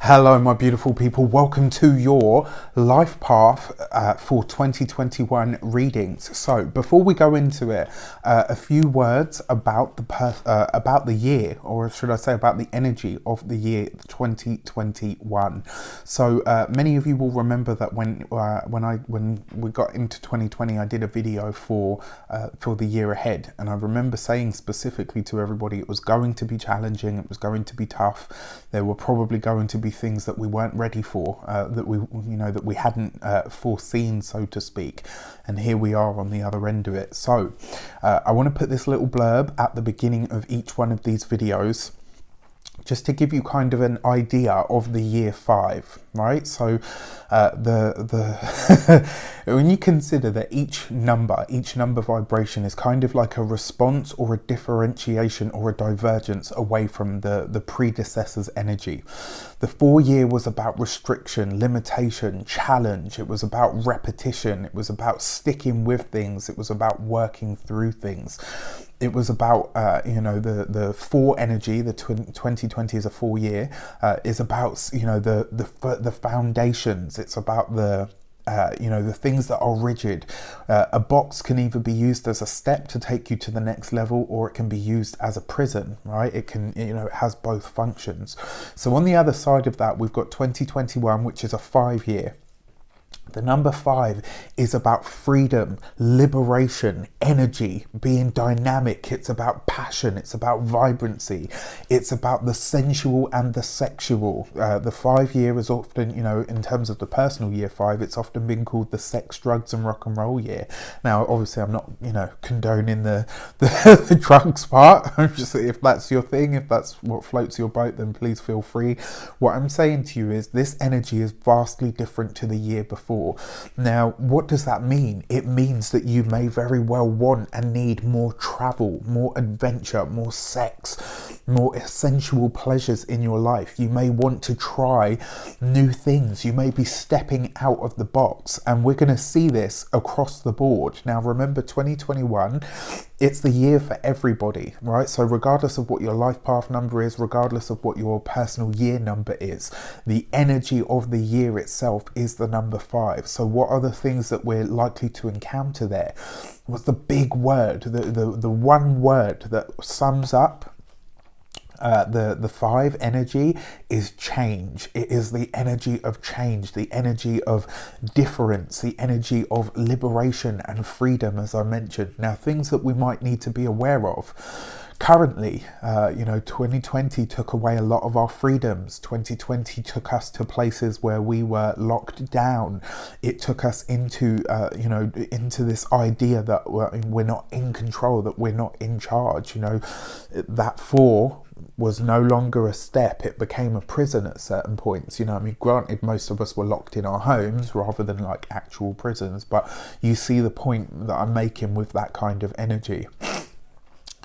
Hello, my beautiful people. Welcome to your life path for 2021 readings. So, before we go into it, a few words about the year, or should I say, about the energy of the year 2021. So, many of you will remember that when we got into 2020, I did a video for the year ahead, and I remember saying specifically to everybody, it was going to be challenging, it was going to be tough. There were probably going to be things that we weren't ready for, that we hadn't foreseen, so to speak, and here we are on the other end of it. So I want to put this little blurb at the beginning of each one of these videos, just to give you kind of an idea of the year 5, right? So when you consider that each number vibration is kind of like a response or a differentiation or a divergence away from the predecessor's energy. The 4 year was about restriction, limitation, challenge. It was about repetition. It was about sticking with things. It was about working through things. It was about, the 4 energy, the 2020 is a 4 year, is about, the foundations. It's about the things that are rigid. A box can either be used as a step to take you to the next level, or it can be used as a prison, right? It can, it has both functions. So on the other side of that, we've got 2021, which is a 5 year. The number 5 is about freedom, liberation, energy, being dynamic. It's about passion. It's about vibrancy. It's about the sensual and the sexual. The 5 year is often, in terms of the personal year 5, it's often been called the sex, drugs and rock and roll year. Now, obviously, I'm not, condoning the drugs part. I'm just, if that's your thing, if that's what floats your boat, then please feel free. What I'm saying to you is this energy is vastly different to the year before. Now, what does that mean? It means that you may very well want and need more travel, more adventure, more sex, more sensual pleasures in your life. You may want to try new things. You may be stepping out of the box, and we're going to see this across the board. Now, remember, 2021, it's the year for everybody, right? So regardless of what your life path number is, regardless of what your personal year number is, the energy of the year itself is the number 5. So what are the things that we're likely to encounter there? What's the big word, the one word that sums up the 5 energy is change. It is the energy of change, the energy of difference, the energy of liberation and freedom, as I mentioned. Now, things that we might need to be aware of. Currently, 2020 took away a lot of our freedoms. 2020 took us to places where we were locked down. It took us into this idea that we're not in control, that we're not in charge. That 4 was no longer a step. It became a prison at certain points. Granted, most of us were locked in our homes rather than like actual prisons, but you see the point that I'm making with that kind of energy.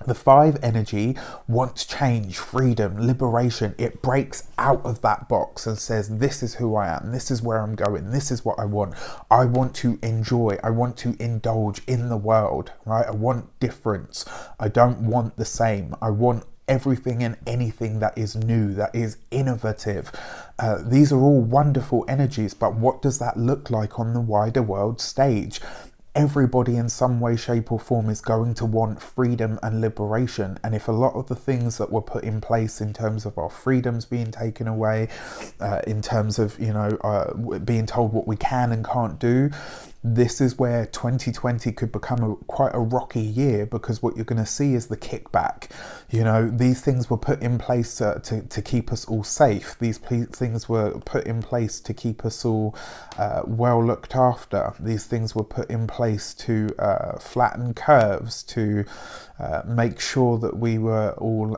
The 5 energy wants change, freedom, liberation. It breaks out of that box and says, this is who I am. This is where I'm going. This is what I want. I want to enjoy. I want to indulge in the world, right? I want difference. I don't want the same. I want everything and anything that is new, that is innovative. These are all wonderful energies, but what does that look like on the wider world stage? Everybody in some way, shape or form is going to want freedom and liberation. And if a lot of the things that were put in place in terms of our freedoms being taken away, in terms of, being told what we can and can't do, this is where 2020 could become quite a rocky year, because what you're going to see is the kickback. These things were put in place to keep us all safe. These things were put in place to keep us all well looked after. These things were put in place to flatten curves, to make sure that we were all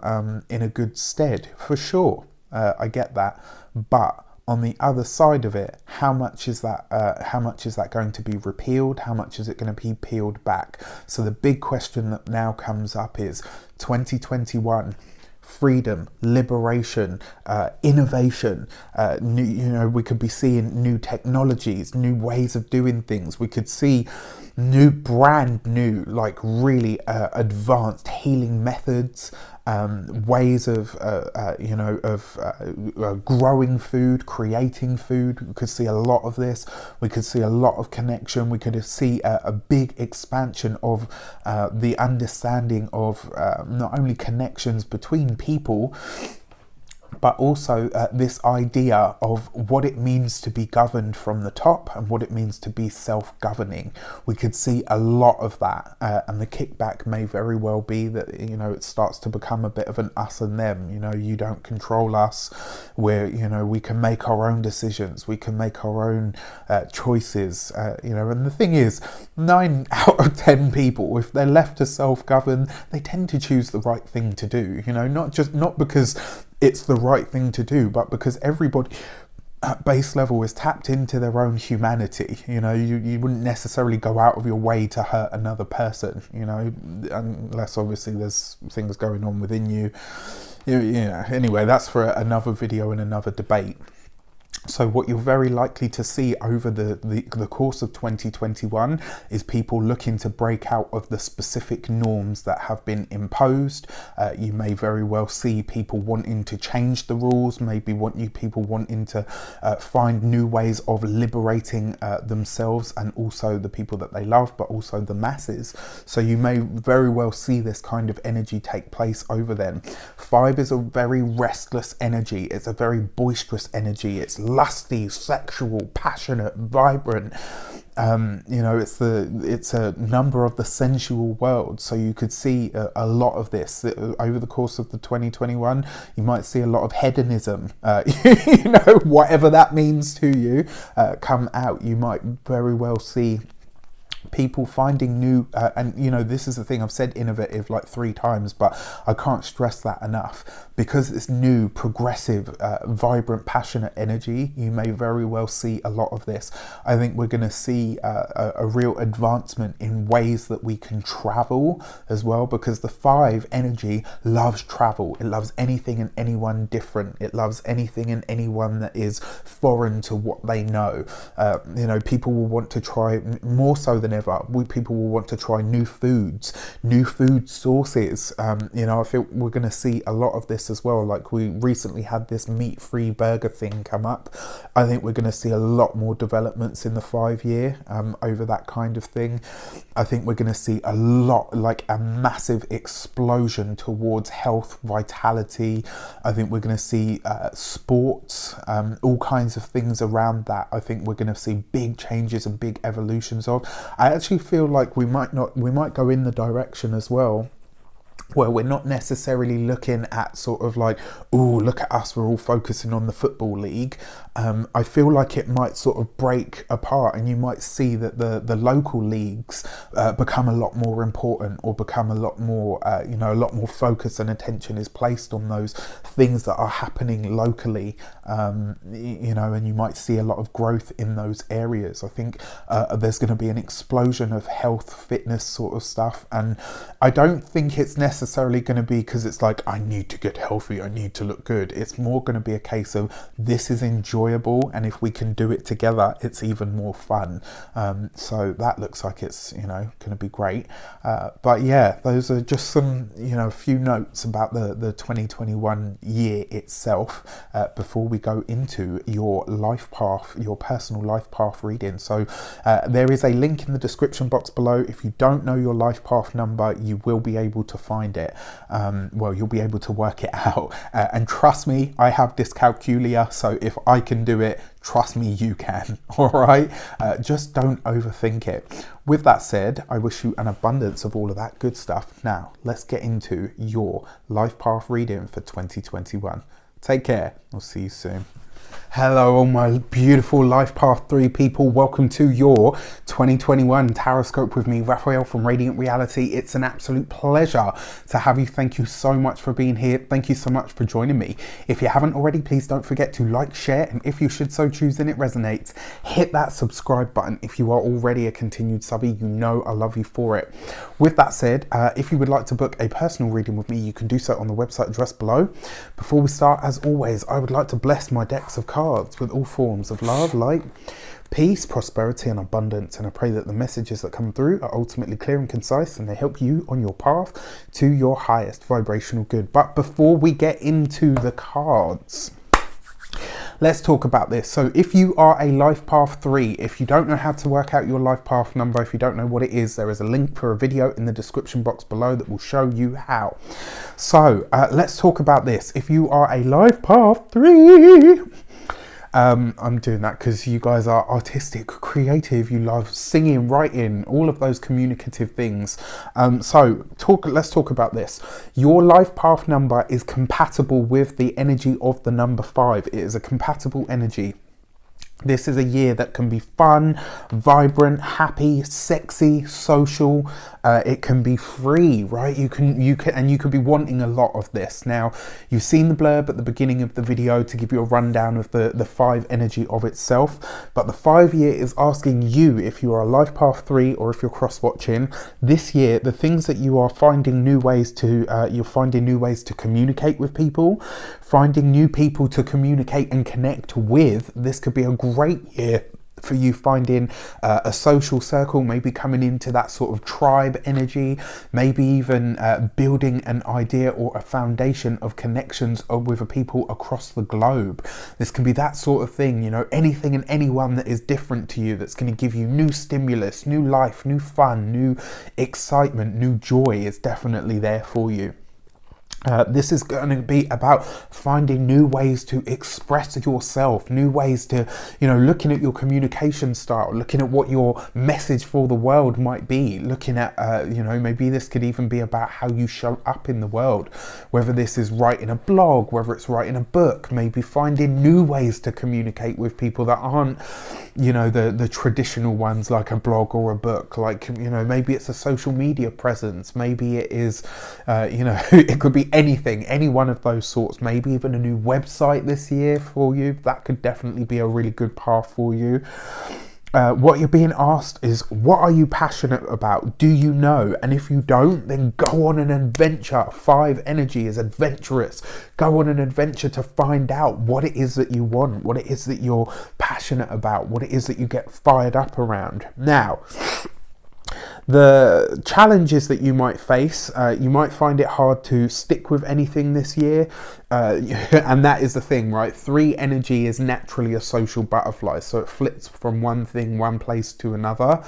in a good stead, for sure. I get that, but on the other side of it, how much is that going to be repealed? How much is it going to be peeled back? So the big question that now comes up is 2021. Freedom, liberation, innovation. We could be seeing new technologies, new ways of doing things. We could see brand new, like really advanced healing methods, ways of growing food, creating food. We could see a lot of this. We could see a lot of connection. We could see a big expansion of the understanding of not only connections between people, but also this idea of what it means to be governed from the top and what it means to be self-governing. We could see a lot of that, and the kickback may very well be that, you know, it starts to become a bit of an us and them. You know, you don't control us. We can make our own decisions. We can make our own choices. And the thing is, 9 out of 10 people, if they're left to self-govern, they tend to choose the right thing to do. You know, not because it's the right thing to do, but because everybody at base level is tapped into their own humanity. You know, you wouldn't necessarily go out of your way to hurt another person, you know, unless obviously there's things going on within you. Anyway, that's for another video and another debate. So what you're very likely to see over the course of 2021 is people looking to break out of the specific norms that have been imposed. You may very well see people wanting to change the rules, people wanting to find new ways of liberating themselves and also the people that they love, but also the masses. So you may very well see this kind of energy take place over then. 5 is a very restless energy. It's a very boisterous energy. It's lusty, sexual, passionate, vibrant. It's a number of the sensual world. So you could see a lot of this over the course of the 2021. You might see a lot of hedonism, whatever that means to you, come out. You might very well see people finding new this is the thing, I've said innovative like 3 times, but I can't stress that enough, because it's new, progressive, vibrant, passionate energy. You may very well see a lot of this. I think we're going to see a real advancement in ways that we can travel as well, because the 5 energy loves travel. It loves anything and anyone different. It loves anything and anyone that is foreign to what they know. People will want to try, more so than ever, people will want to try new foods, new food sources. I feel we're going to see a lot of this as well. Like, we recently had this meat-free burger thing come up. I think we're going to see a lot more developments in the 5 year over that kind of thing. I think we're going to see a lot, like a massive explosion towards health, vitality. I think we're going to see sports, all kinds of things around that. I think we're going to see big changes and big evolutions of. I actually feel like we might go in the direction as well where we're not necessarily looking at sort of like, oh, look at us, we're all focusing on the football league. I feel like it might sort of break apart, and you might see that the local leagues become a lot more important, or become a lot more, a lot more focus and attention is placed on those things that are happening locally, and you might see a lot of growth in those areas. I think there's going to be an explosion of health, fitness sort of stuff, and I don't think it's necessarily going to be because it's like, I need to get healthy, I need to look good. It's more going to be a case of, this is enjoyable, and if we can do it together, it's even more fun. So that looks like it's going to be great. But yeah, those are just some a few notes about the 2021 year itself before we go into your life path, your personal life path reading. So there is a link in the description box below. If you don't know your life path number, you will be able to find it. You'll be able to work it out, and trust me, I have dyscalculia, so if I can do it, trust me, you can. All right, just don't overthink it. With that said, I wish you an abundance of all of that good stuff. Now let's get into your life path reading for 2021. Take care, I'll see you soon. Hello all my beautiful Life Path 3 people, welcome to your 2021 Taroscope with me, Raphael from Reydiant Reality. It's an absolute pleasure to have you. Thank you so much for being here. Thank you so much for joining me. If you haven't already, please don't forget to like, share, and if you should so choose and it resonates, hit that subscribe button. If you are already a continued subby, you know I love you for it. With that said, if you would like to book a personal reading with me, you can do so on the website address below. Before we start, as always, I would like to bless my deck decks of cards with all forms of love, light, peace, prosperity and abundance. And I pray that the messages that come through are ultimately clear and concise, and they help you on your path to your highest vibrational good. But before we get into the cards, let's talk about this. So if you are a life path 3, if you don't know how to work out your life path number, if you don't know what it is, there is a link for a video in the description box below that will show you how. So let's talk about this. If you are a life path 3, I'm doing that because you guys are artistic, creative, you love singing, writing, all of those communicative things. Let's talk about this. Your life path number is compatible with the energy of the number 5. It is a compatible energy. This is a year that can be fun, vibrant, happy, sexy, social. It can be free, right? You could be wanting a lot of this. Now, you've seen the blurb at the beginning of the video to give you a rundown of the 5 energy of itself. But the 5 year is asking you, if you are a life path 3 or if you're cross watching this year, the things that you are finding new ways to, you're finding new ways to communicate with people, finding new people to communicate and connect with. This could be a great year for you finding a social circle, maybe coming into that sort of tribe energy, maybe even building an idea or a foundation of connections with people across the globe. This can be that sort of thing, you know, anything and anyone that is different to you, that's going to give you new stimulus, new life, new fun, new excitement, new joy is definitely there for you. This is going to be about finding new ways to express yourself, new ways to, you know, looking at your communication style, looking at what your message for the world might be, looking at, you know, maybe this could even be about how you show up in the world, whether this is writing a blog, whether it's writing a book, maybe finding new ways to communicate with people that aren't, you know, the traditional ones like a blog or a book. Like, you know, maybe it's a social media presence, maybe it is, you know, it could be anything, any one of those sorts, maybe even a new website this year for you. That could definitely be a really good path for you. What you're being asked is, what are you passionate about? Do you know? And if you don't, then go on an adventure. 5 energy is adventurous. Go on an adventure to find out what it is that you want, what it is that you're passionate about, what it is that you get fired up around. Now, the challenges that you might face, you might find it hard to stick with anything this year, and that is the thing, right? 3 energy is naturally a social butterfly, so it flits from one thing, one place to another.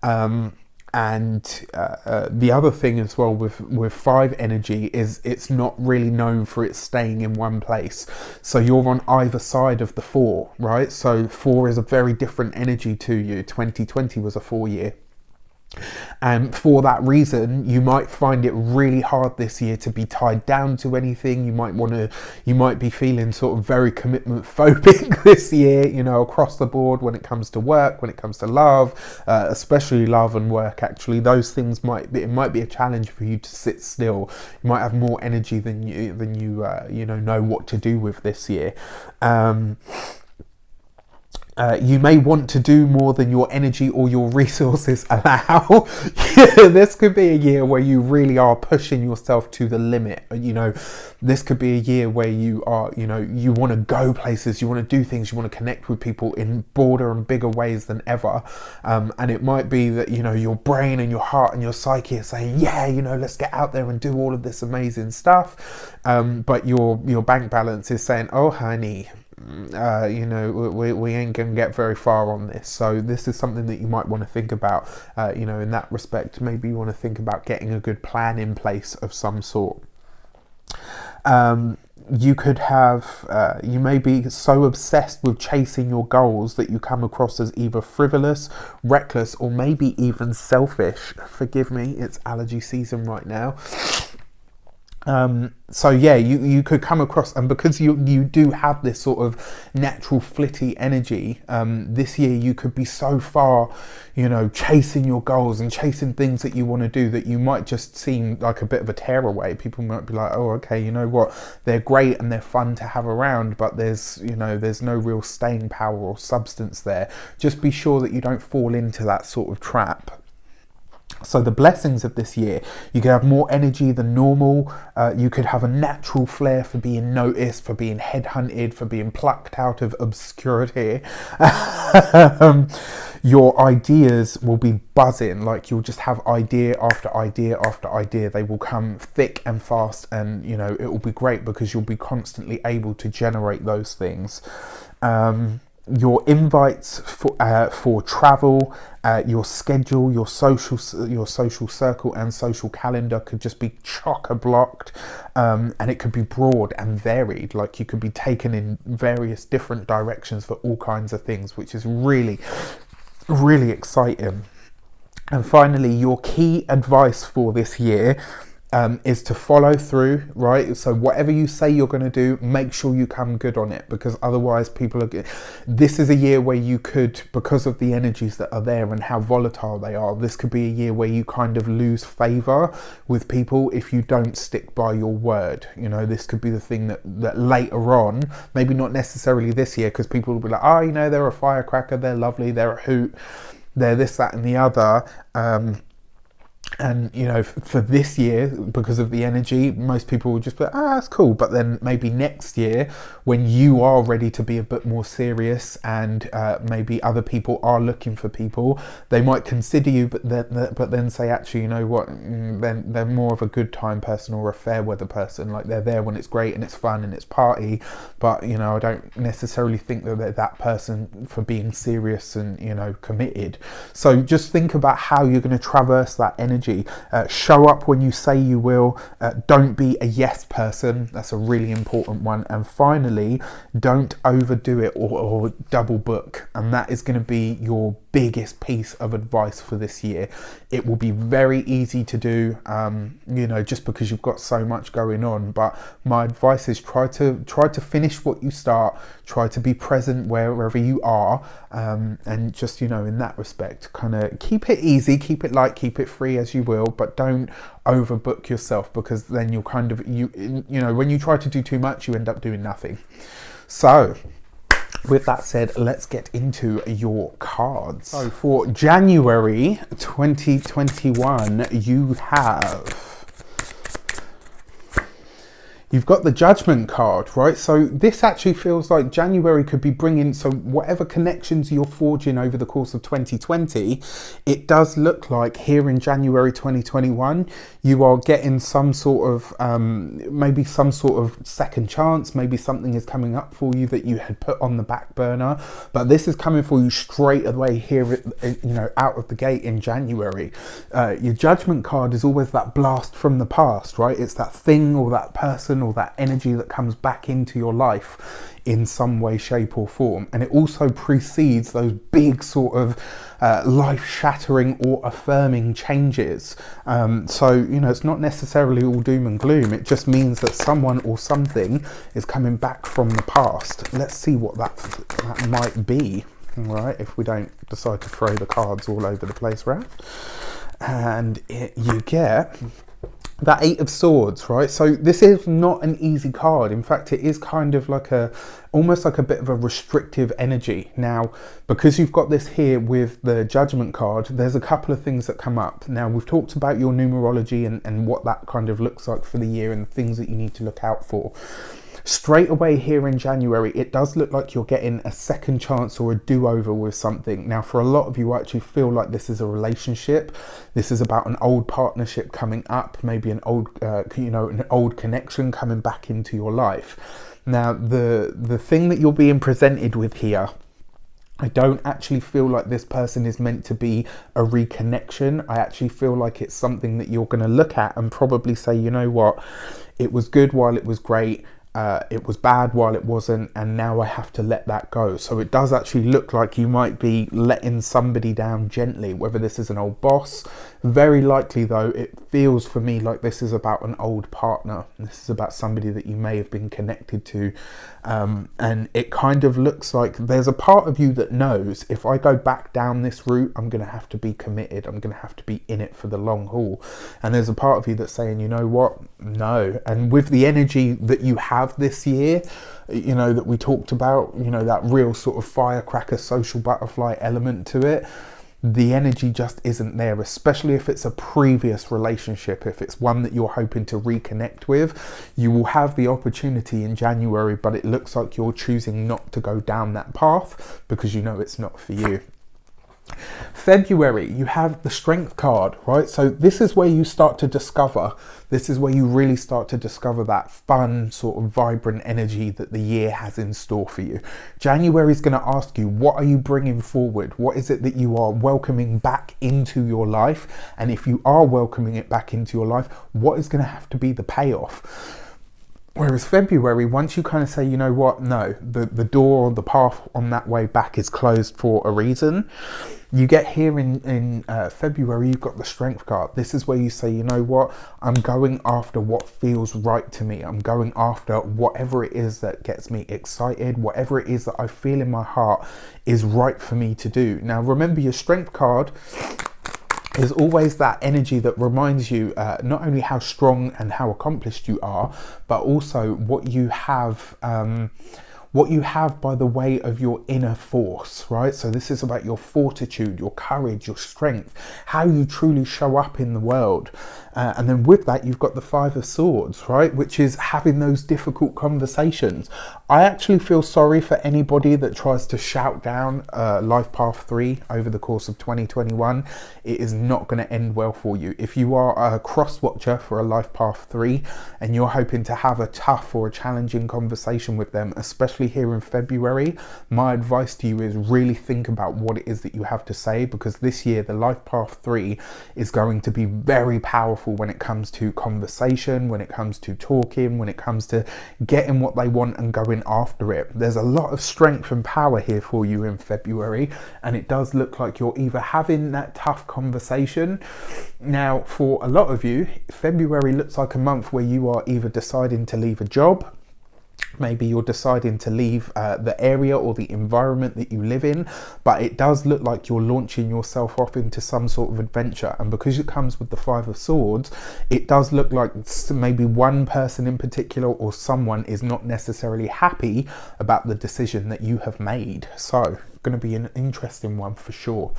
And the other thing as well with 5 energy is it's not really known for its staying in one place. So you're on either side of the 4, right? So 4 is a very different energy to you. 2020 was a 4 year. And for that reason, you might find it really hard this year to be tied down to anything. You might be feeling sort of very commitment phobic this year, you know, across the board when it comes to work, when it comes to love, especially love and work. Actually, those things it might be a challenge for you to sit still. You might have more energy than you know what to do with this year. You may want to do more than your energy or your resources allow. This could be a year where you really are pushing yourself to the limit. You know, this could be a year where you are, you know, you want to go places, you want to do things, you want to connect with people in broader and bigger ways than ever. And it might be that, you know, your brain and your heart and your psyche are saying, yeah, you know, let's get out there and do all of this amazing stuff. But your bank balance is saying, oh, honey, you know, we ain't gonna get very far on this. So this is something that you might want to think about, you know, in that respect. Maybe you want to think about getting a good plan in place of some sort. You could have, you may be so obsessed with chasing your goals that you come across as either frivolous, reckless, or maybe even selfish. Forgive me, it's allergy season right now. So yeah, you could come across, and because you do have this sort of natural flitty energy, this year you could be so far, you know, chasing your goals and chasing things that you want to do that you might just seem like a bit of a tearaway. People might be like, oh, okay, you know what, they're great and they're fun to have around, but there's no real staying power or substance there. Just be sure that you don't fall into that sort of trap. So the blessings of this year, you could have more energy than normal. You could have a natural flair for being noticed, for being headhunted, for being plucked out of obscurity. Your ideas will be buzzing, like you'll just have idea after idea after idea. They will come thick and fast, and you know it will be great because you'll be constantly able to generate those things. Your invites for travel, your schedule, your social circle and social calendar could just be chock-a-blocked, and it could be broad and varied. Like you could be taken in various different directions for all kinds of things, which is really, really exciting. And finally, your key advice for this year is to follow through, right? So whatever you say you're going to do, make sure you come good on it, because otherwise people are. This is a year where you could, because of the energies that are there and how volatile they are, this could be a year where you kind of lose favor with people if you don't stick by your word. You know, this could be the thing that later on, maybe not necessarily this year, because people will be like, oh, you know, they're a firecracker, they're lovely, they're a hoot, they're this, that, and the other. And you know, for this year, because of the energy, most people will just be like, that's cool. But then maybe next year, when you are ready to be a bit more serious, and maybe other people are looking for people, they might consider you, but then say, actually, you know what, then they're more of a good time person or a fair weather person. Like they're there when it's great and it's fun and it's party, but you know, I don't necessarily think that they're that person for being serious and, you know, committed. So just think about how you're going to traverse that energy. Show up when you say you will. Don't be a yes person. That's a really important one. And finally, don't overdo it or double book. And that is going to be your biggest piece of advice for this year. It will be very easy to do, you know, just because you've got so much going on. But my advice is try to finish what you start. Try to be present wherever you are, and just, you know, in that respect, kind of keep it easy, keep it light, keep it free as you will, but don't overbook yourself, because then you'll kind of, you know, when you try to do too much, you end up doing nothing. So with that said, let's get into your cards. So for January 2021, you've got the Judgment card, right? So this actually feels like January could be bringing, so whatever connections you're forging over the course of 2020, it does look like here in January 2021, you are getting some sort of, maybe some sort of second chance, maybe something is coming up for you that you had put on the back burner, but this is coming for you straight away here, you know, out of the gate in January. Your Judgment card is always that blast from the past, right? It's that thing or that person or that energy that comes back into your life in some way, shape or form. And it also precedes those big sort of life-shattering or affirming changes. So, you know, it's not necessarily all doom and gloom. It just means that someone or something is coming back from the past. Let's see what that might be, all right, if we don't decide to throw the cards all over the place, Raph. And you get that Eight of Swords, right? So this is not an easy card. In fact, it is kind of like almost like a bit of a restrictive energy. Now, because you've got this here with the Judgment card, there's a couple of things that come up. Now, we've talked about your numerology and what that kind of looks like for the year and things that you need to look out for. Straight away here in January, it does look like you're getting a second chance or a do-over with something. Now, for a lot of you, I actually feel like this is a relationship. This is about an old partnership coming up, maybe an old, you know, an old connection coming back into your life. Now, the thing that you're being presented with here, I don't actually feel like this person is meant to be a reconnection. I actually feel like it's something that you're going to look at and probably say, you know what, it was good while it was great. It was bad while it wasn't, and now I have to let that go. So it does actually look like you might be letting somebody down gently, whether this is an old boss. Very likely though, it feels for me like this is about an old partner. This is about somebody that you may have been connected to, and it kind of looks like there's a part of you that knows, if I go back down this route, I'm going to have to be committed. I'm going to have to be in it for the long haul. And there's a part of you that's saying, you know what, no. And with the energy that you have this year, you know, that we talked about, you know, that real sort of firecracker social butterfly element to it, the energy just isn't there, especially if it's a previous relationship. If it's one that you're hoping to reconnect with, you will have the opportunity in January, but it looks like you're choosing not to go down that path because you know it's not for you. February, you have the Strength card, right? So this is where you start to discover, this is where you really start to discover that fun, sort of vibrant energy that the year has in store for you. January is going to ask you, what are you bringing forward? What is it that you are welcoming back into your life? And if you are welcoming it back into your life, what is going to have to be the payoff? Whereas February, once you kind of say, you know what, no, the door or the path on that way back is closed for a reason. You get here in February, you've got the Strength card. This is where you say, you know what, I'm going after what feels right to me. I'm going after whatever it is that gets me excited, whatever it is that I feel in my heart is right for me to do. Now, remember, your Strength card is always that energy that reminds you not only how strong and how accomplished you are, but also what you have by the way of your inner force, right? So this is about your fortitude, your courage, your strength, how you truly show up in the world. And then with that, you've got the Five of Swords, right? Which is having those difficult conversations. I actually feel sorry for anybody that tries to shout down Life Path 3 over the course of 2021. It is not going to end well for you. If you are a cross-watcher for a Life Path 3 and you're hoping to have a tough or a challenging conversation with them, especially here in February, my advice to you is really think about what it is that you have to say, because this year the Life Path 3 is going to be very powerful when it comes to conversation, when it comes to talking, when it comes to getting what they want and going after it. There's a lot of strength and power here for you in February, and it does look like you're either having that tough conversation. Now, for a lot of you, February looks like a month where you are either deciding to leave a job, maybe you're deciding to leave the area or the environment that you live in, but it does look like you're launching yourself off into some sort of adventure. And because it comes with the Five of Swords, it does look like maybe one person in particular or someone is not necessarily happy about the decision that you have made. So going to be an interesting one for sure.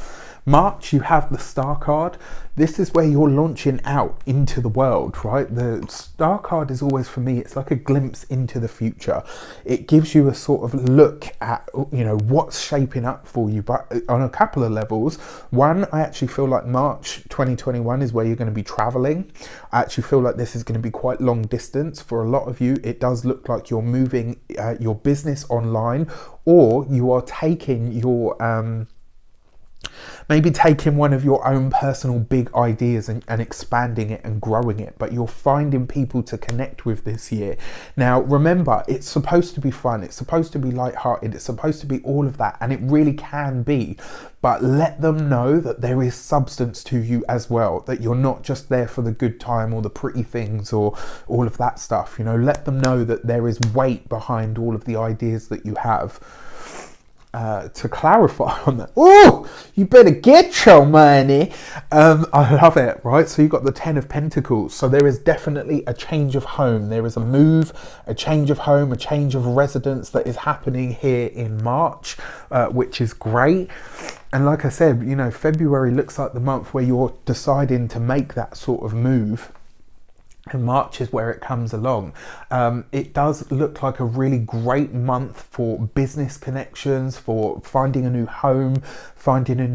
March, you have the Star card. This is where you're launching out into the world, right? The Star card is always, for me, it's like a glimpse into the future. It gives you a sort of look at, you know, what's shaping up for you, but on a couple of levels. One, I actually feel like March 2021 is where you're going to be traveling. I actually feel like this is going to be quite long distance. For a lot of you, it does look like you're moving your business online, or you are taking your maybe taking one of your own personal big ideas and expanding it and growing it, but you're finding people to connect with this year. Now, remember, it's supposed to be fun, it's supposed to be lighthearted, it's supposed to be all of that, and it really can be, but let them know that there is substance to you as well, that you're not just there for the good time or the pretty things or all of that stuff. You know, let them know that there is weight behind all of the ideas that you have. To clarify on that, oh, you better get your money. I love it, right? So you've got the Ten of Pentacles. So there is definitely a change of home. There is a move, a change of home, a change of residence that is happening here in March, which is great. And like I said, you know, February looks like the month where you're deciding to make that sort of move. And March is where it comes along. It does look like a really great month for business connections, for finding a new home, finding a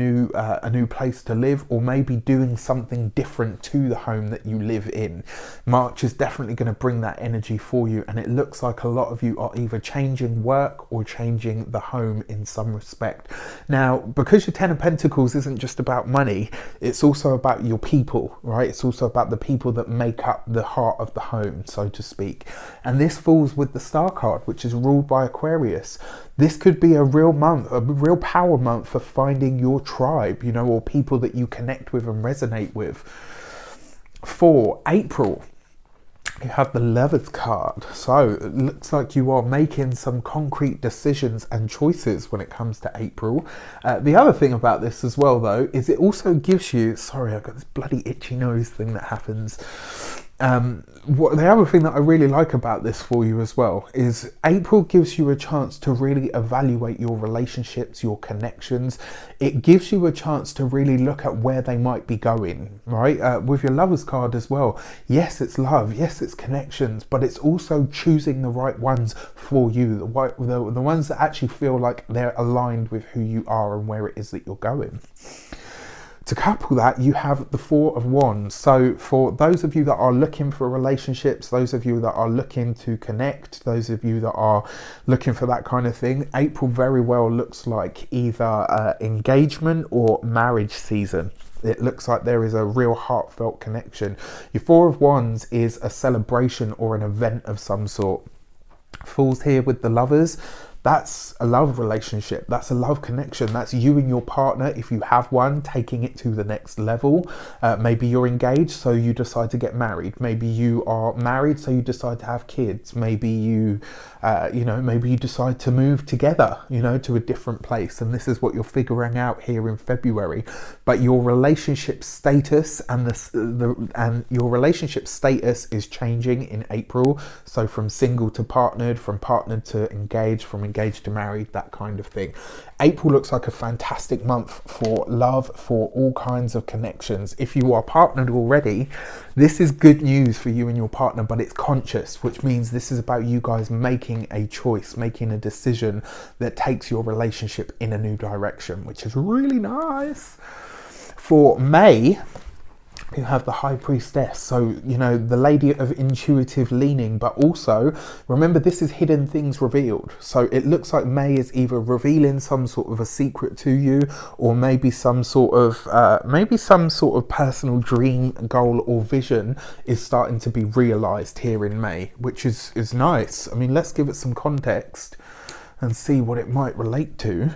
new place to live, or maybe doing something different to the home that you live in. March is definitely going to bring that energy for you, and it looks like a lot of you are either changing work or changing the home in some respect. Now, because your Ten of Pentacles isn't just about money, it's also about your people, right? It's also about the people that make up the heart of the home, so to speak. And this falls with the Star card, which is ruled by Aquarius. This could be a real month, a real power month for finding your tribe, you know, or people that you connect with and resonate with. For April, you have the Lovers card. So it looks like you are making some concrete decisions and choices when it comes to April. The other thing about this as well, though, is it also gives you, sorry, I've got this bloody itchy nose thing that happens. The other thing that I really like about this for you as well is April gives you a chance to really evaluate your relationships, your connections. It gives you a chance to really look at where they might be going, right? With your Lovers card as well. Yes, it's love. Yes, it's connections, but it's also choosing the right ones for you, the ones that actually feel like they're aligned with who you are and where it is that you're going. To couple that, you have the Four of Wands. So for those of you that are looking for relationships, those of you that are looking to connect, those of you that are looking for that kind of thing, April very well looks like either engagement or marriage season. It looks like there is a real heartfelt connection. Your Four of Wands is a celebration or an event of some sort. Falls here with the Lovers. That's a love relationship. That's a love connection. That's you and your partner, if you have one, taking it to the next level. Maybe you're engaged, so you decide to get married. Maybe you are married, so you decide to have kids. Maybe you, maybe you decide to move together, to a different place. And this is what you're figuring out here in February. But your relationship status and your relationship status is changing in April. So from single to partnered, from partnered to engaged, from engaged to married, that kind of thing. April looks like a fantastic month for love, for all kinds of connections. If you are partnered already, this is good news for you and your partner, but it's conscious, which means this is about you guys making a choice, making a decision that takes your relationship in a new direction, which is really nice. For May, you have the High Priestess, so the lady of intuitive leaning, but also remember this is hidden things revealed. So it looks like May is either revealing some sort of a secret to you, or maybe some sort of personal dream, goal, or vision is starting to be realized here in May, which is nice. I mean, let's give it some context and see what it might relate to.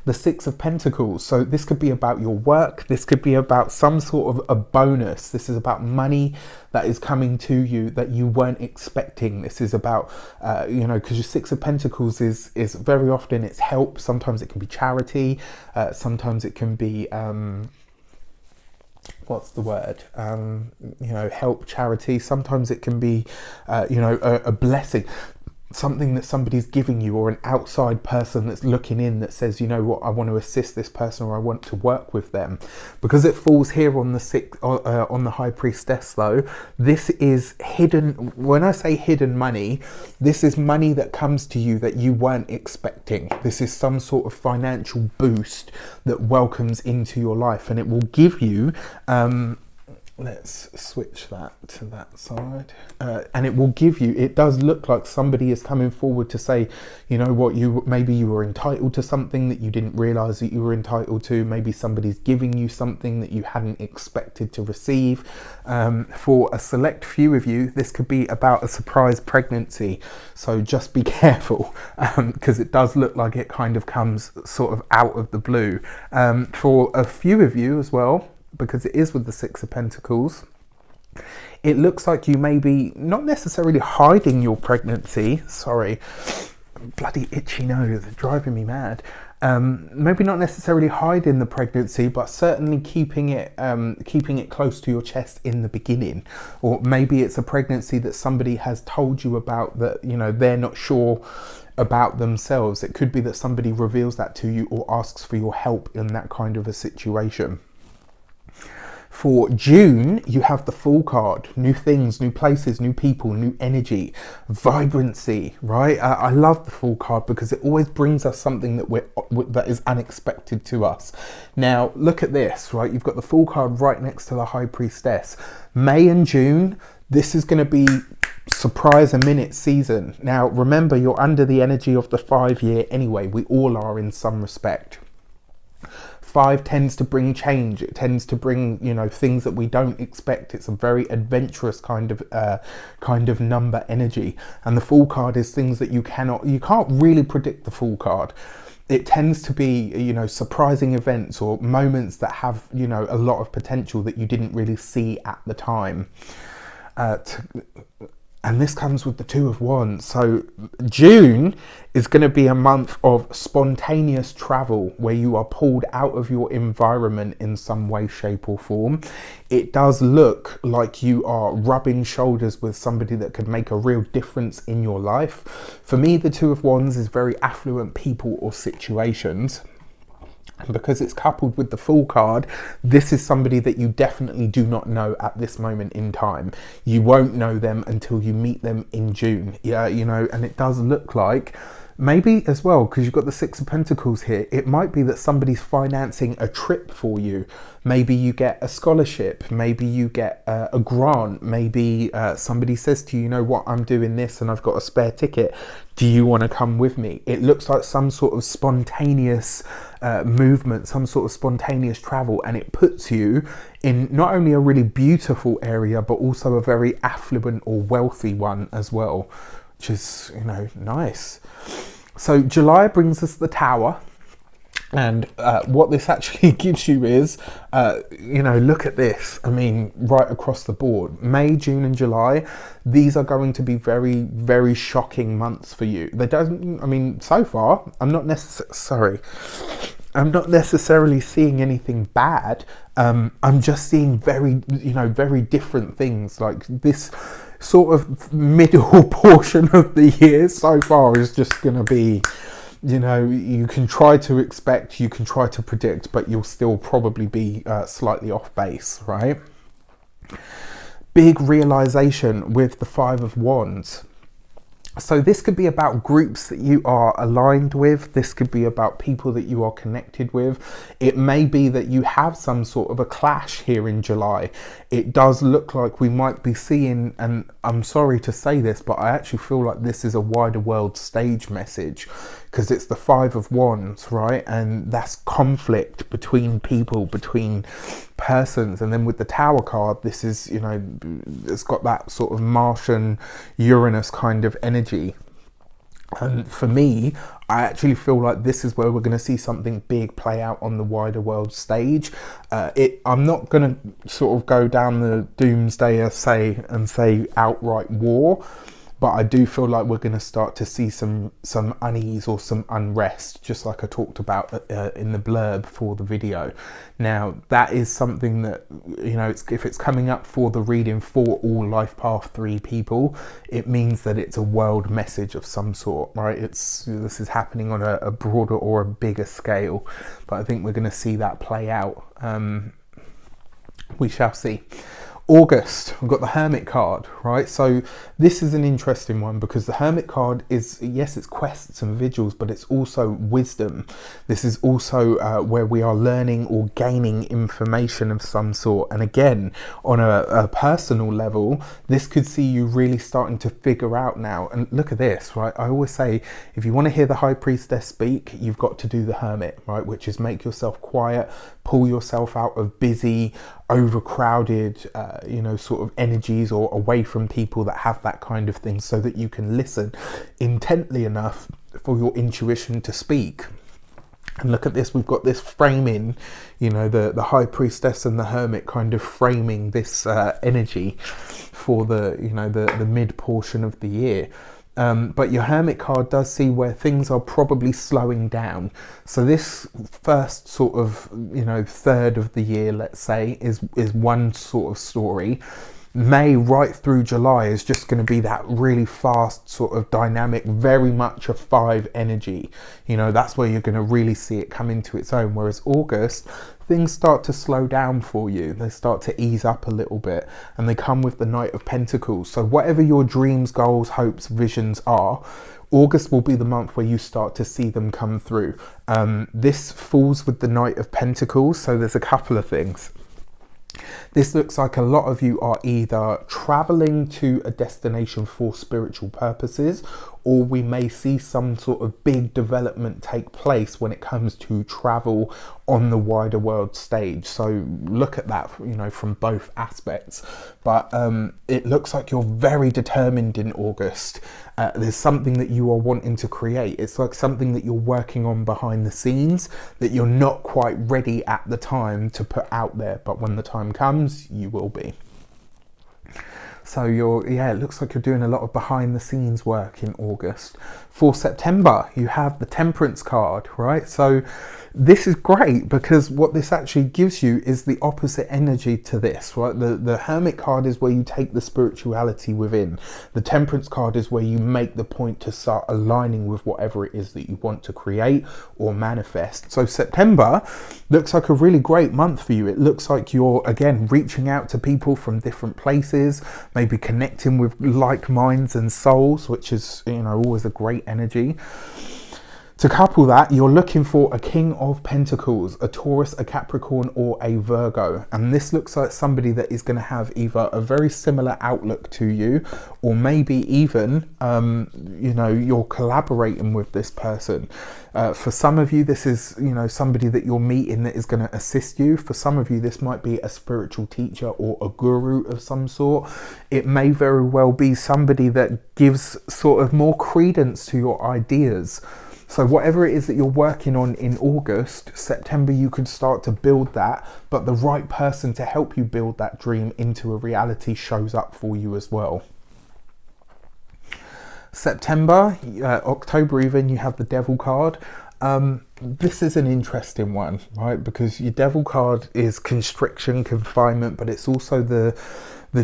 The Six of Pentacles. So this could be about your work. This could be about some sort of a bonus. This is about money that is coming to you that you weren't expecting. This is about, because your Six of Pentacles is very often it's help. Sometimes it can be charity. Sometimes it can be, what's the word? Help, charity. Sometimes it can be, a blessing. Something that somebody's giving you, or an outside person that's looking in that says, you know what, I want to assist this person, or I want to work with them. Because it falls here on the High Priestess though, this is hidden. When I say hidden money, this is money that comes to you that you weren't expecting. This is some sort of financial boost that welcomes into your life, and it will give you let's switch that to that side, and it will give you, it does look like somebody is coming forward to say, you know what, maybe you were entitled to something that you didn't realize that you were entitled to. Maybe somebody's giving you something that you hadn't expected to receive. For a select few of you, this could be about a surprise pregnancy, so just be careful, because it does look like it kind of comes sort of out of the blue. For a few of you as well, because it is with the Six of Pentacles, it looks like you may be not necessarily hiding your pregnancy. Sorry, bloody itchy nose, it's driving me mad. Maybe not necessarily hiding the pregnancy, but certainly keeping it close to your chest in the beginning. Or maybe it's a pregnancy that somebody has told you about that, they're not sure about themselves. It could be that somebody reveals that to you or asks for your help in that kind of a situation. For June, you have the Fool card. New things, new places, new people, new energy, vibrancy, right? I love the Fool card because it always brings us something that is unexpected to us. Now, look at this, right? You've got the Fool card right next to the High Priestess. May and June, this is going to be surprise a minute season. Now, remember, you're under the energy of the 5 year anyway. We all are in some respect. 5 tends to bring change. It tends to bring, things that we don't expect. It's a very adventurous kind of number energy. And the Fool card is things that you can't really predict the Fool card. It tends to be, surprising events or moments that have, a lot of potential that you didn't really see at the time. And this comes with the Two of Wands. So June is going to be a month of spontaneous travel where you are pulled out of your environment in some way, shape or form. It does look like you are rubbing shoulders with somebody that could make a real difference in your life. For me, the Two of Wands is very affluent people or situations. And because it's coupled with the Fool card, this is somebody that you definitely do not know at this moment in time. You won't know them until you meet them in June. Yeah, you know, and it does look like maybe as well, because you've got the Six of Pentacles here, it might be that somebody's financing a trip for you. Maybe you get a scholarship, maybe you get a grant, maybe somebody says to you, you know what, I'm doing this and I've got a spare ticket. Do you want to come with me? It looks like some sort of spontaneous movement, some sort of spontaneous travel, and it puts you in not only a really beautiful area, but also a very affluent or wealthy one as well, which is, you know, nice. So July brings us the Tower, and what this actually gives you is, you know, look at this. I mean, right across the board, May, June and July, these are going to be very, very shocking months for you. They don't, I mean, so far, I'm not necessarily seeing anything bad. I'm just seeing very, you know, very different things. Like this sort of middle portion of the year so far is just going to be, you know, you can try to expect, you can try to predict, but you'll still probably be slightly off base, right? Big realization with the Five of Wands. So this could be about groups that you are aligned with. This could be about people that you are connected with. It may be that you have some sort of a clash here in July. It does look like we might be seeing, and I'm sorry to say this, but I actually feel like this is a wider world stage message, because it's the Five of Wands, right? And that's conflict between people, between persons. And then with the Tower card, this is, you know, it's got that sort of Martian Uranus kind of energy. And for me, I actually feel like this is where we're going to see something big play out on the wider world stage. I'm not going to sort of go down the doomsday and say outright war, but I do feel like we're going to start to see some unease or some unrest, just like I talked about in the blurb for the video. Now, that is something that, you know, if it's coming up for the reading for all Life Path 3 people, it means that it's a world message of some sort, right? This is happening on a broader or a bigger scale, but I think we're going to see that play out. We shall see. August, we've got the Hermit card, right? So this is an interesting one because the Hermit card is, yes, it's quests and vigils, but it's also wisdom. This is also where we are learning or gaining information of some sort. And again, on a personal level, this could see you really starting to figure out now. And look at this, right? I always say, if you want to hear the High Priestess speak, you've got to do the Hermit, right? Which is make yourself quiet, pull yourself out of busy, overcrowded, you know, sort of energies, or away from people that have that kind of thing, so that you can listen intently enough for your intuition to speak. And look at this, we've got this framing, you know, the High Priestess and the Hermit kind of framing this energy for the, you know, the mid portion of the year. But your Hermit card does see where things are probably slowing down. So this first sort of, you know, third of the year, let's say, is one sort of story. May right through July is just going to be that really fast sort of dynamic, very much a 5 energy. You know, that's where you're going to really see it come into its own. Whereas August, things start to slow down for you. They start to ease up a little bit, and they come with the Knight of Pentacles. So whatever your dreams, goals, hopes, visions are, August will be the month where you start to see them come through. This falls with the Knight of Pentacles, so there's a couple of things. This looks like a lot of you are either traveling to a destination for spiritual purposes, or we may see some sort of big development take place when it comes to travel on the wider world stage. So look at that, you know, from both aspects. But it looks like you're very determined in August. There's something that you are wanting to create. It's like something that you're working on behind the scenes that you're not quite ready at the time to put out there, but when the time comes, you will be. So it looks like you're doing a lot of behind the scenes work in August. For September, you have the Temperance card, right? So this is great because what this actually gives you is the opposite energy to this, right? The Hermit card is where you take the spirituality within. The Temperance card is where you make the point to start aligning with whatever it is that you want to create or manifest. So September looks like a really great month for you. It looks like you're, again, reaching out to people from different places, maybe connecting with like minds and souls, which is, always a great energy. To couple that, you're looking for a King of Pentacles, a Taurus, a Capricorn, or a Virgo. And this looks like somebody that is going to have either a very similar outlook to you, or maybe even, you're collaborating with this person. For some of you, this is, somebody that you're meeting that is going to assist you. For some of you, this might be a spiritual teacher or a guru of some sort. It may very well be somebody that gives sort of more credence to your ideas. So whatever it is that you're working on in August, September, you could start to build that, but the right person to help you build that dream into a reality shows up for you as well. September, October even, you have the Devil card. This is an interesting one, right? Because your Devil card is constriction, confinement, but it's also the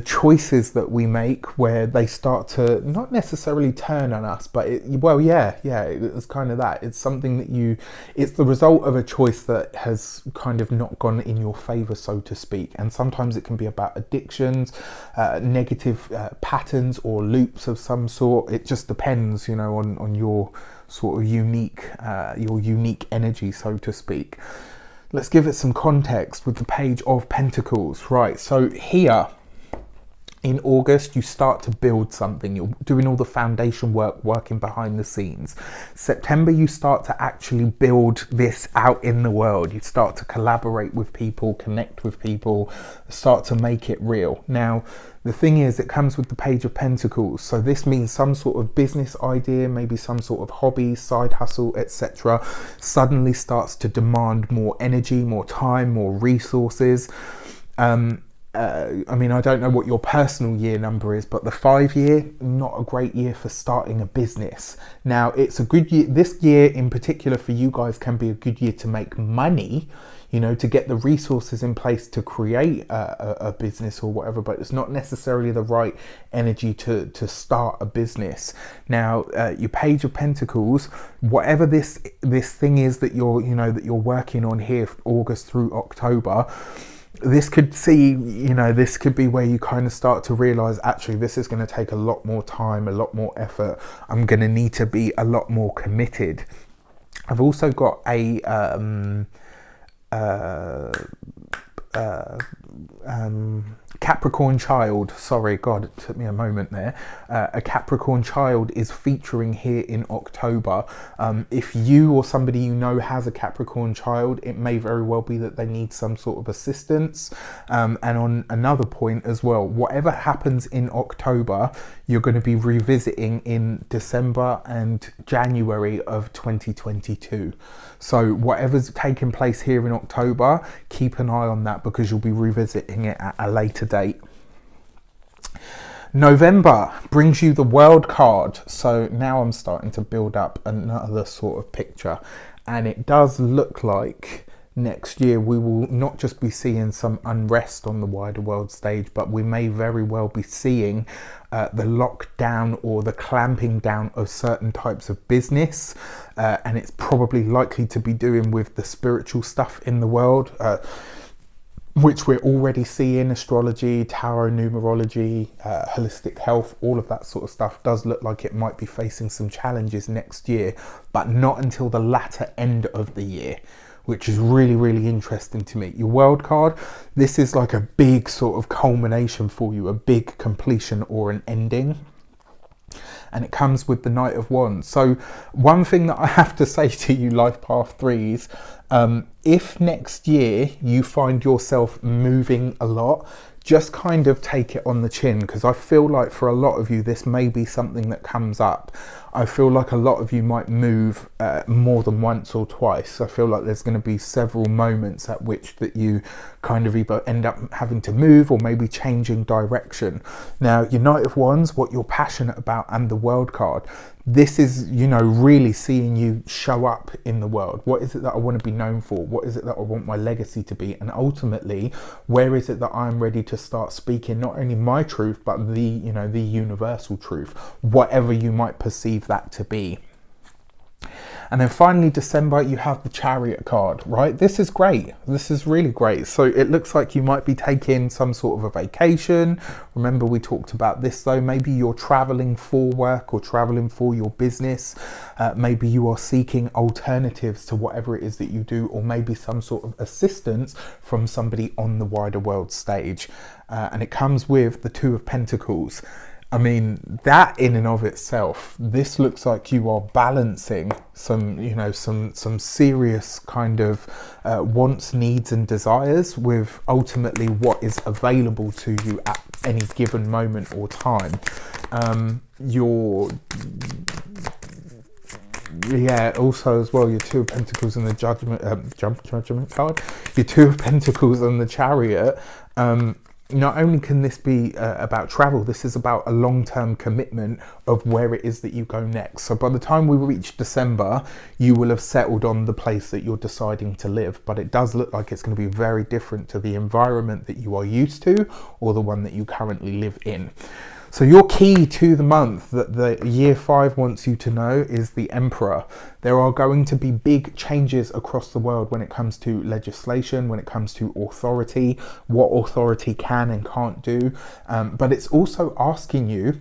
choices that we make where they start to not necessarily turn on us, but it's kind of that. It's something that it's the result of a choice that has kind of not gone in your favor, so to speak. And sometimes it can be about addictions, negative patterns or loops of some sort. It just depends, on your sort of unique energy, so to speak. Let's give it some context with the Page of Pentacles. Right, so here, in August, you start to build something. You're doing all the foundation work, working behind the scenes. September, you start to actually build this out in the world. You start to collaborate with people, connect with people, start to make it real. Now, the thing is, it comes with the Page of Pentacles. So this means some sort of business idea, maybe some sort of hobby, side hustle, etc. suddenly starts to demand more energy, more time, more resources. I don't know what your personal year number is, but the 5 year, not a great year for starting a business. Now, it's a good year. This year in particular for you guys can be a good year to make money, to get the resources in place to create a business or whatever, but it's not necessarily the right energy to start a business. Now, your Page of Pentacles, whatever this thing is that you're working on here, August through October, this could be where you kind of start to realize, actually, this is going to take a lot more time, a lot more effort. I'm going to need to be a lot more committed. I've also got a Capricorn child. Sorry, God, it took me a moment there. A Capricorn child is featuring here in October. If you or somebody you know has a Capricorn child, it may very well be that they need some sort of assistance. And on another point as well, whatever happens in October, you're going to be revisiting in December and January of 2022. So whatever's taking place here in October, keep an eye on that because you'll be revisiting it at a later date. November brings you the World card. So now I'm starting to build up another sort of picture, and it does look like next year we will not just be seeing some unrest on the wider world stage, but we may very well be seeing the lockdown or the clamping down of certain types of business, and it's probably likely to be doing with the spiritual stuff in the world, which we're already seeing. Astrology, tarot, numerology, holistic health, all of that sort of stuff does look like it might be facing some challenges next year, but not until the latter end of the year, which is really, really interesting to me. Your World card, this is like a big sort of culmination for you, a big completion or an ending. And it comes with the Knight of Wands. So one thing that I have to say to you, Life Path 3s, if next year you find yourself moving a lot, just kind of take it on the chin, because I feel like for a lot of you this may be something that comes up. I feel like a lot of you might move more than once or twice. I feel like there's going to be several moments at which that you kind of either end up having to move or maybe changing direction. Now, your Knight of Wands, what you're passionate about, and the World card, this is, you know, really seeing you show up in the world. What is it that I want to be known for? What is it that I want my legacy to be? And ultimately, where is it that I'm ready to start speaking not only my truth, but the, you know, the universal truth, whatever you might perceive that to be. And then finally, December, you have the Chariot card, right? This is great. This is really great. So it looks like you might be taking some sort of a vacation. Remember, we talked about this though. Maybe you're traveling for work or traveling for your business. Maybe you are seeking alternatives to whatever it is that you do, or maybe some sort of assistance from somebody on the wider world stage. And it comes with the Two of Pentacles. I mean, that in and of itself, this looks like you are balancing some, you know, some serious kind of wants, needs and desires with ultimately what is available to you at any given moment or time. Also as well, your Two of Pentacles and the Judgment card, your Two of Pentacles and the Chariot. Not only can this be about travel, this is about a long-term commitment of where it is that you go next. So by the time we reach December, you will have settled on the place that you're deciding to live. But it does look like it's going to be very different to the environment that you are used to, or the one that you currently live in. So your key to the month that the year 5 wants you to know is the Emperor. There are going to be big changes across the world when it comes to legislation, when it comes to authority, what authority can and can't do. But it's also asking you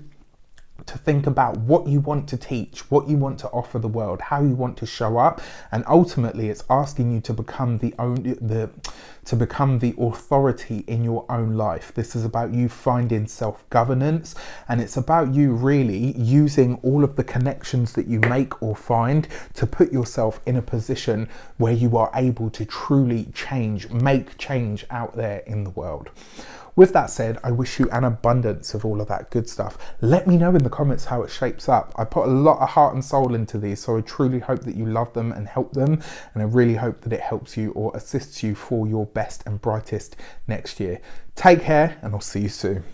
to think about what you want to teach, what you want to offer the world, how you want to show up, and ultimately it's asking you to become the authority in your own life. This is about you finding self-governance, and it's about you really using all of the connections that you make or find to put yourself in a position where you are able to truly make change out there in the world. With that said, I wish you an abundance of all of that good stuff. Let me know in the comments how it shapes up. I put a lot of heart and soul into these, so I truly hope that you love them and help them. And I really hope that it helps you or assists you for your best and brightest next year. Take care, and I'll see you soon.